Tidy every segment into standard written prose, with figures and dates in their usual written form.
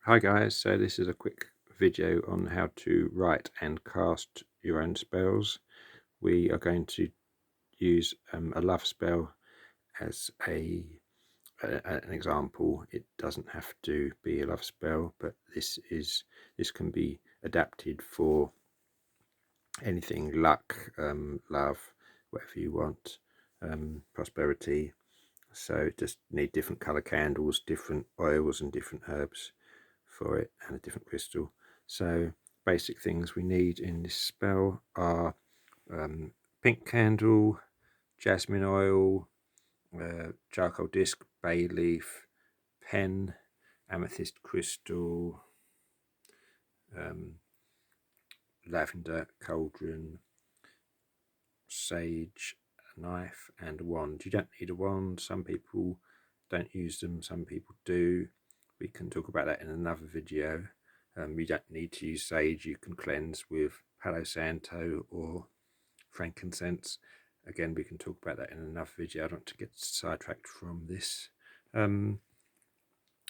Hi guys, so this is a quick video on how to write and cast your own spells. We are going to use a love spell as an example. It doesn't have to be a love spell, but this can be adapted for anything: luck, love, whatever you want, prosperity. So just need different color candles, different oils and different herbs for it, and a different crystal. So basic things we need in this spell are pink candle, jasmine oil, charcoal disc, bay leaf, pen, amethyst crystal, lavender cauldron, sage, a knife, and a wand. You don't need a wand. Some people don't use them, some people do. We can talk about that in another video. You don't need to use sage. You can cleanse with Palo Santo or frankincense. Again, we can talk about that in another video. I don't want to get sidetracked from this.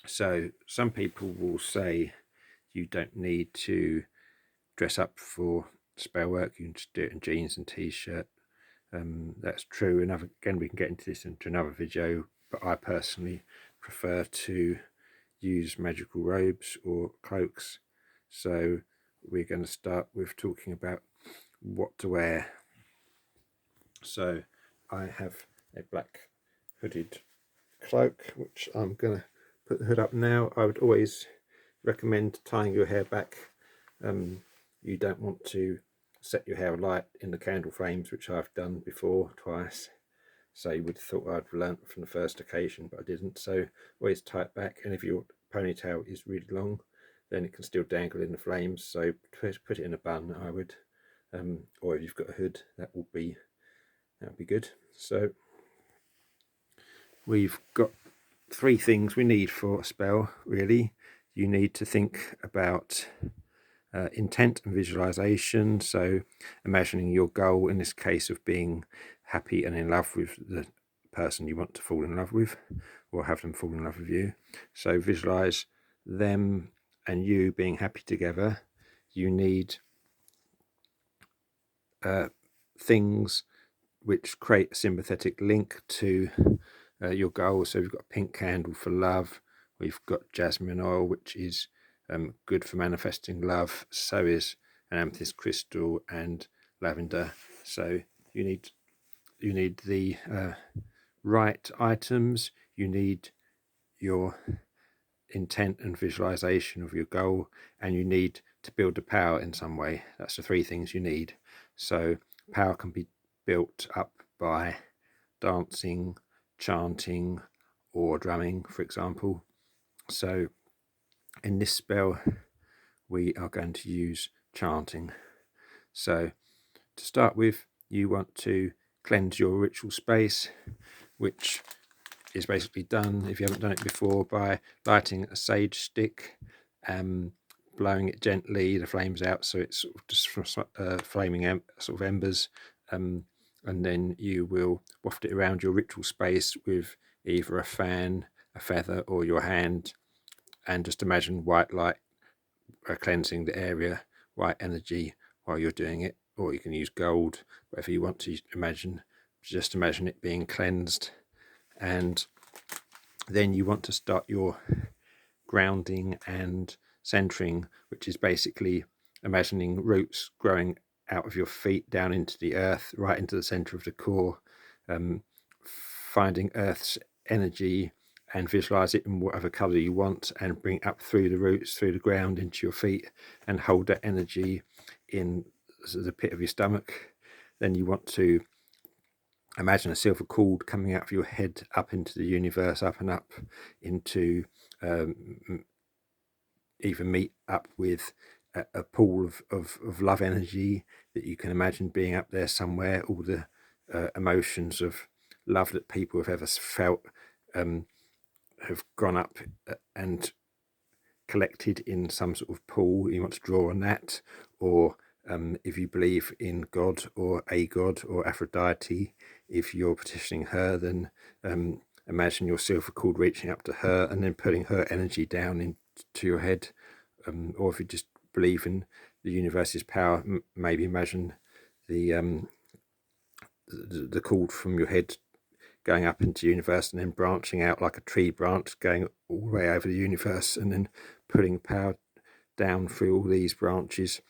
So some people will say you don't need to dress up for spell work. You can just do it in jeans and t-shirt. That's true. Again, we can get into this into another video, but I personally prefer to use magical robes or cloaks. So we're going to start with talking about what to wear. So I have a black hooded cloak, which I'm going to put the hood up now. I would always recommend tying your hair back. You don't want to set your hair alight in the candle frames, which I've done before twice. So you would have thought I'd learnt from the first occasion, but I didn't. So always tie it back, and if your ponytail is really long, then it can still dangle in the flames. So put it in a bun, I would, or if you've got a hood, that would be good. So we've got three things we need for a spell, really. You need to think about intent and visualization, so imagining your goal, in this case of being happy and in love with the person you want to fall in love with, or have them fall in love with you. So visualize them and you being happy together. You need things which create a sympathetic link to your goal. So we've got a pink candle for love, we've got jasmine oil, which is good for manifesting love. So is an amethyst crystal and lavender. So you need the right items. You need your intent and visualization of your goal, and you need to build the power in some way. That's the three things you need. So power can be built up by dancing, chanting, or drumming, for example. So in this spell we are going to use chanting. So to start with, you want to cleanse your ritual space, which is basically done, if you haven't done it before, by lighting a sage stick, blowing it gently, the flames out, so it's sort of just from flaming sort of embers, and then you will waft it around your ritual space with either a fan, a feather, or your hand, and just imagine white light cleansing the area, white energy while you're doing it, or you can use gold, whatever you want to imagine. Just imagine it being cleansed. And then you want to start your grounding and centering, which is basically imagining roots growing out of your feet down into the earth, right into the center of the core, finding earth's energy and visualize it in whatever color you want, and bring up through the roots, through the ground, into your feet, and hold that energy in the pit of your stomach. Then you want to imagine a silver cord coming out of your head up into the universe, up and up into even meet up with a pool of love energy that you can imagine being up there somewhere. All the emotions of love that people have ever felt have gone up and collected in some sort of pool. You want to draw on that, or if you believe in God or a god or Aphrodite, if you're petitioning her, then imagine your silver cord reaching up to her and then putting her energy down to your head, or if you just believe in the universe's power, maybe imagine the cord from your head going up into the universe and then branching out like a tree branch, going all the way over the universe, and then pulling power down through all these branches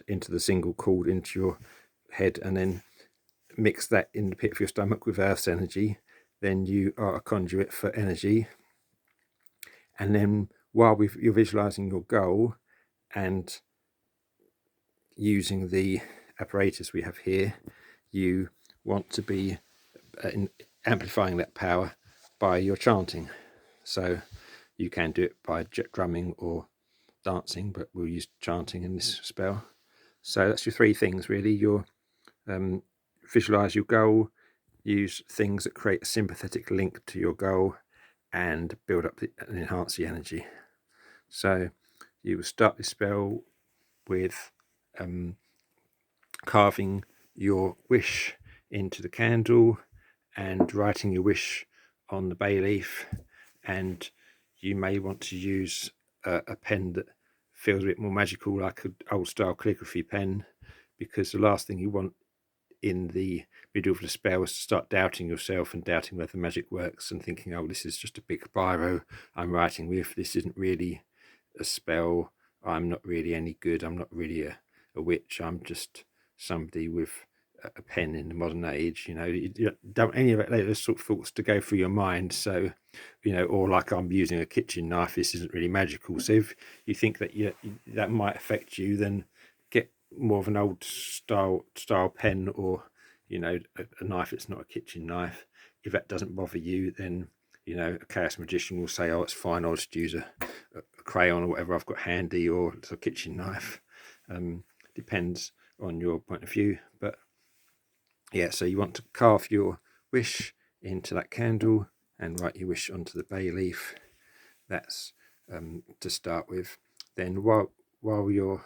into the single cord into your head, and then mix that in the pit of your stomach with Earth's energy. Then you are a conduit for energy. And then while you're visualizing your goal and using the apparatus we have here, you want to be amplifying that power by your chanting. So you can do it by drumming or dancing, but we'll use chanting in this spell. So that's your three things really. Your visualize your goal, use things that create a sympathetic link to your goal, and build up and enhance the energy. So you will start this spell with carving your wish into the candle and writing your wish on the bay leaf, and you may want to use a pen that feels a bit more magical, like an old style calligraphy pen, because the last thing you want in the middle of the spell is to start doubting yourself and doubting whether magic works and thinking, oh, this is just a big biro I'm writing with, this isn't really a spell, I'm not really any good, I'm not really a witch, I'm just somebody with a pen in the modern age. You don't any of those sort of thoughts to go through your mind. So or like, I'm using a kitchen knife, this isn't really magical. So if you think that that might affect you, then get more of an old style pen, or a knife that's not a kitchen knife. If that doesn't bother you, then a chaos magician will say, oh, it's fine, I'll just use a crayon or whatever I've got handy, or it's a kitchen knife. Depends on your point of view. But yeah, so you want to carve your wish into that candle and write your wish onto the bay leaf. That's to start with. Then while you're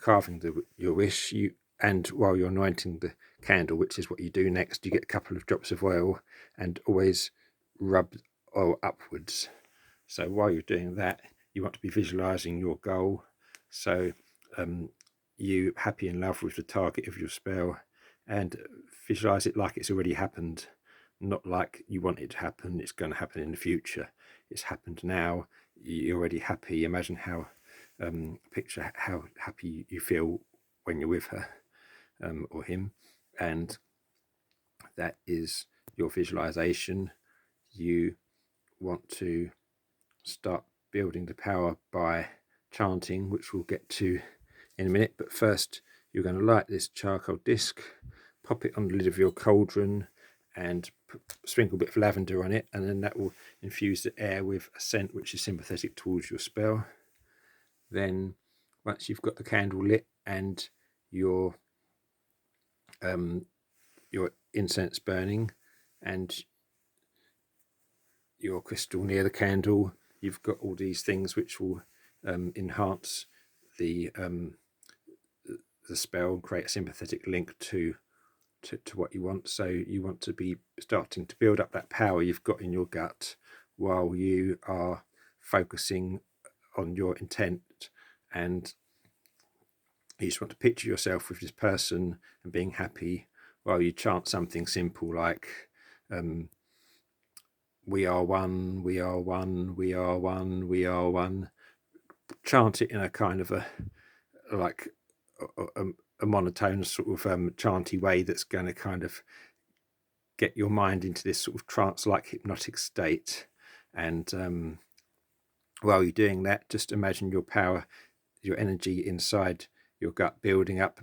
carving your wish, and while you're anointing the candle, which is what you do next, you get a couple of drops of oil and always rub oil upwards. So while you're doing that, you want to be visualizing your goal. So you happy in love with the target of your spell, and visualize it like it's already happened, not like you want it to happen, it's going to happen in the future. It's happened now, you're already happy. Imagine how picture how happy you feel when you're with her or him, and that is your visualization. You want to start building the power by chanting, which we'll get to in a minute. But first, you're going to light this charcoal disc, pop it on the lid of your cauldron, and sprinkle a bit of lavender on it, and then that will infuse the air with a scent which is sympathetic towards your spell. Then once you've got the candle lit and your incense burning and your crystal near the candle, you've got all these things which will enhance the spell and create a sympathetic link to what you want. So you want to be starting to build up that power you've got in your gut while you are focusing on your intent, and you just want to picture yourself with this person and being happy while you chant something simple like we are one, we are one, we are one, we are one. Chant it in a kind of a monotone sort of chanty way that's going to kind of get your mind into this sort of trance-like hypnotic state. And while you're doing that, just imagine your power, your energy inside your gut building up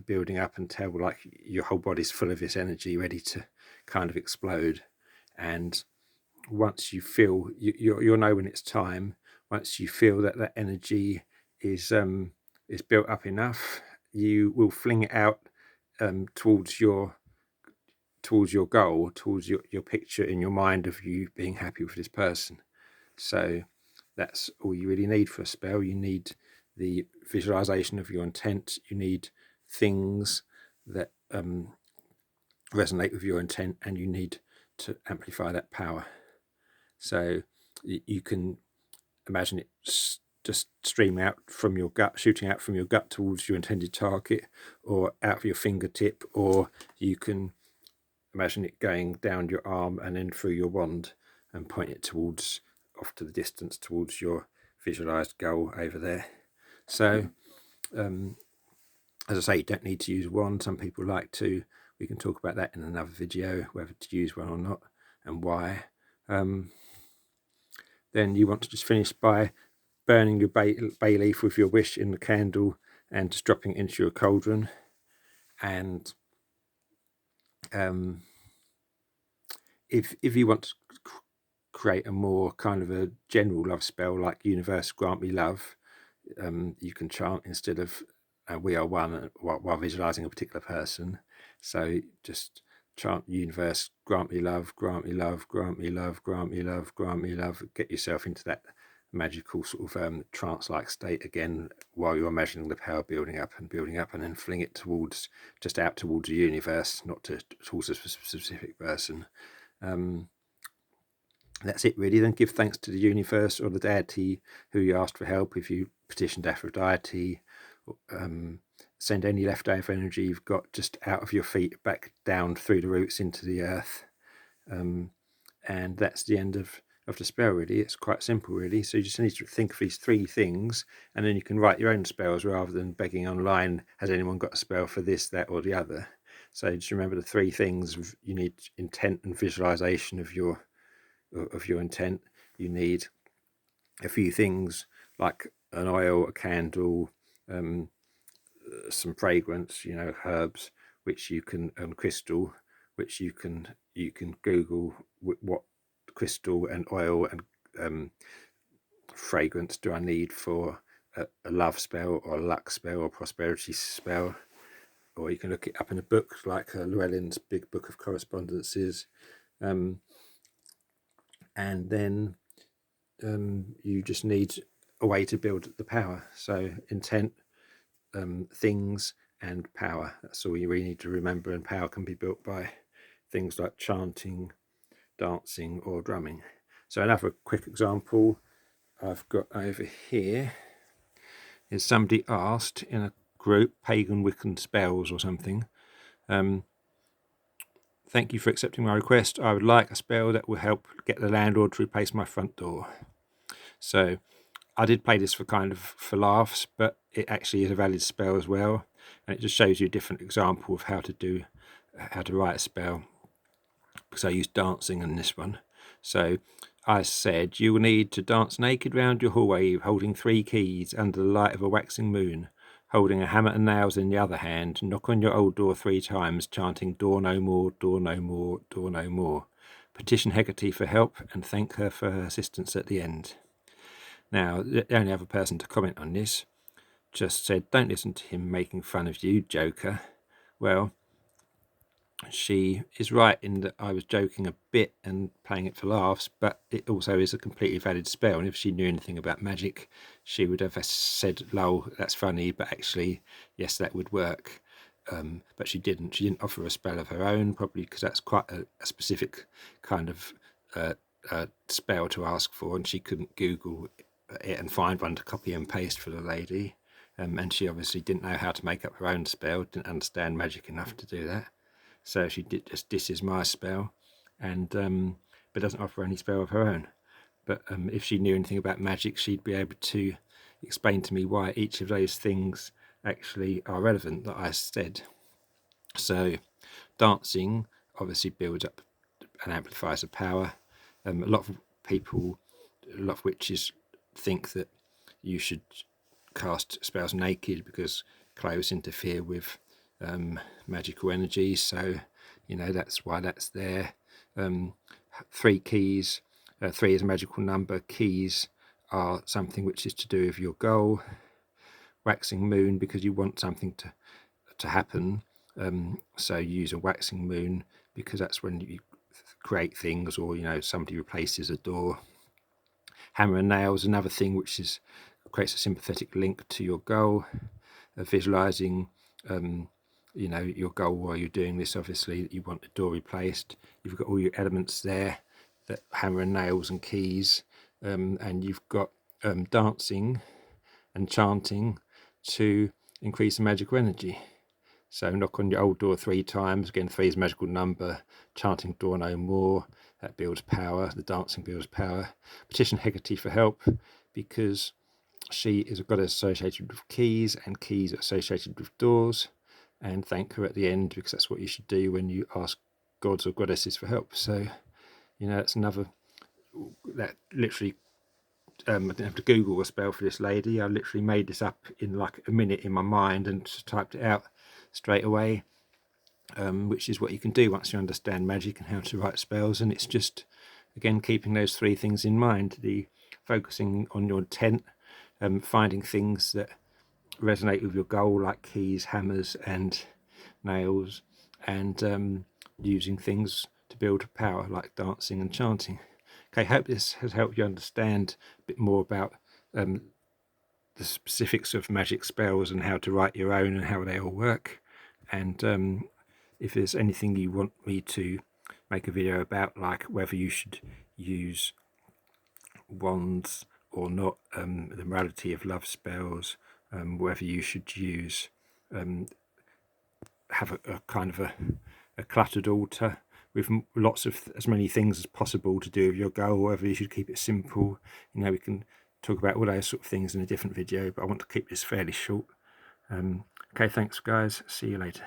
until like your whole body's full of this energy ready to kind of explode. And once you feel, you'll know when it's time. Once you feel that energy is built up enough, you will fling it out towards your goal, towards your picture in your mind of you being happy with this person. So that's all you really need for a spell. You need the visualization of your intent. You need things that resonate with your intent, and you need to amplify that power. So you can imagine it just stream out from your gut, shooting out from your gut towards your intended target, or out of your fingertip, or you can imagine it going down your arm and then through your wand and point it towards, off to the distance, towards your visualized goal over there. So as I say, you don't need to use a wand. Some people like to. We can talk about that in another video, whether to use one or not and why. Then you want to just finish by burning your bay leaf with your wish in the candle and just dropping it into your cauldron. And if you want to create a more kind of a general love spell, like universe grant me love, you can chant instead of we are one while visualizing a particular person. So just chant universe grant me love, grant me love, grant me love, grant me love, grant me love. Get yourself into that magical sort of trance-like state again while you're imagining the power building up, and then fling it towards, just out towards the universe, not towards a specific person. That's it really. Then give thanks to the universe or the deity who you asked for help. If you petitioned Aphrodite, send any leftover energy you've got just out of your feet back down through the roots into the earth. And that's the end of the spell really. It's quite simple really. So you just need to think of these 3 things, and then you can write your own spells rather than begging online, has anyone got a spell for this, that or the other. So just remember the 3 things. You need intent and visualization of your intent. You need a few things like an oil, a candle, some fragrance, herbs, which you can, crystal, which you can Google what crystal and oil and fragrance do I need for a love spell or a luck spell or prosperity spell. Or you can look it up in a book like Llewellyn's Big Book of Correspondences. And then you just need a way to build the power. So intent, things, and power. That's all you really need to remember. And power can be built by things like chanting, dancing, or drumming. So another quick example I've got over here is somebody asked in a group, Pagan Wiccan Spells or something, thank you for accepting my request. I would like a spell that will help get the landlord to replace my front door. So I did play this for laughs, but it actually is a valid spell as well, and it just shows you a different example of how to write a spell, because I used dancing in this one. So I said, you will need to dance naked round your hallway, holding 3 keys under the light of a waxing moon, holding a hammer and nails in the other hand. Knock on your old door 3 times, chanting, door no more, door no more, door no more. Petition Hecate for help and thank her for her assistance at the end. Now, the only other person to comment on this just said, don't listen to him making fun of you, joker. Well, she is right in that I was joking a bit and playing it for laughs, but it also is a completely valid spell. And if she knew anything about magic, she would have said, lol, that's funny, but actually, yes, that would work. But she didn't. She didn't offer a spell of her own, probably because that's quite a specific kind of spell to ask for, and she couldn't Google it and find one to copy and paste for the lady. And she obviously didn't know how to make up her own spell, didn't understand magic enough to do that. So she did just, this is my spell, and but doesn't offer any spell of her own. But if she knew anything about magic, she'd be able to explain to me why each of those things actually are relevant that I said. So dancing obviously builds up and amplifies the power. A lot of people, a lot of witches think that you should cast spells naked because clothes interfere with magical energy. So that's why that's there. 3 keys. 3 is a magical number. Keys are something which is to do with your goal. Waxing moon, because you want something to happen. So you use a waxing moon because that's when you create things, or somebody replaces a door. Hammer and nails, another thing which creates a sympathetic link to your goal. Visualizing your goal while you're doing this. Obviously you want the door replaced. You've got all your elements there, that hammer and nails and keys, and you've got dancing and chanting to increase the magical energy. So knock on your old door 3 times. Again, 3 is a magical number. Chanting door no more. That builds power. The dancing builds power. Petition Hecate for help, because she is a goddess associated with keys, and keys are associated with doors. And thank her at the end, because that's what you should do when you ask gods or goddesses for help. So, that's another, that literally, I didn't have to Google a spell for this lady. I literally made this up in like a minute in my mind and just typed it out straight away, which is what you can do once you understand magic and how to write spells. And it's just, again, keeping those 3 things in mind: the focusing on your intent, finding things that resonate with your goal, like keys, hammers, and nails, and using things to build power, like dancing and chanting. Okay, hope this has helped you understand a bit more about the specifics of magic spells and how to write your own and how they all work. And if there's anything you want me to make a video about, like whether you should use wands or not, the morality of love spells, whether you should use have a kind of a cluttered altar with lots of as many things as possible to do with your goal, whether you should keep it simple, we can talk about all those sort of things in a different video, but I want to keep this fairly short. Okay, thanks guys, see you later.